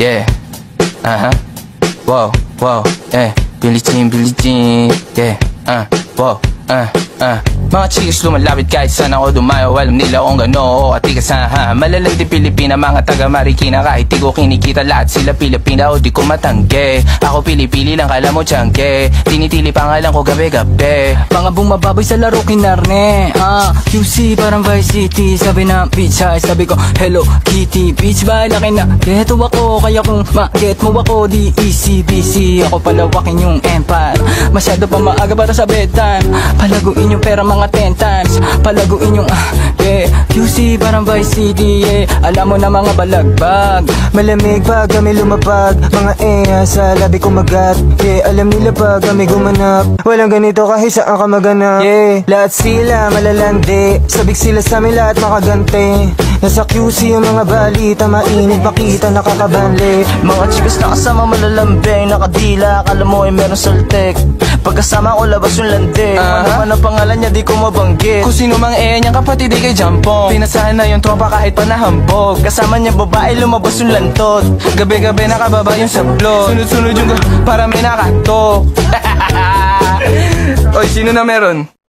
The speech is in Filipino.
yeah. Wow, wow, yeah. Billie Jean, yeah. Wow, Mga chicks lumalapit kahit saan ako dumayo. Alam nila kung gano at ikasaha. Malalang di Pilipina, mga taga Marikina. Kahit di ko kinikita, lahat sila Pilipina o di ko matangge. Ako pili-pili lang, kala mo tiyangge. Tinitili pangalan ko gabi-gabi. Mga bumababoy sa laro kinarne. QC parang Vice City. Sabi na bitch ay sabi ko Hello Kitty. Bitch ba laki na geto ako. Kaya kung ma-get mo ako di easy busy. Ako palawakin yung empire. Masyado pa maaga para sa bedtime. Palaguin yung pera mga 10 times. Palaguin yung yeah. QC parang Vice City, yeah. Alam mo na mga balagbag. Malamig pag kami lumapag. Mga sa labi kumagat. Yeah, alam nila pag kami gumanap. Walang ganito kahit saan ka maganap. Yeah, lahat sila malalandi. Sabik sila sa amin lahat makaganti. Nasa QC yung mga balita. Mainit makita nakakabanli. Mga chikas na kasama malalambing. Nakadila, akala mo ay meron saltek. Pagkasama ko labas yung landi. Ano man ang pangalan niya di ko mabanggit. Kung sino mang niyang kapatid di kay Jampong. Pinasahan na yung tropa kahit pa nahambog. Kasama niya babae lumabas yung lantot. Gabi-gabi nakababa yung sablon. Sunod-sunod yung para may nakatok. Oy, sino na meron?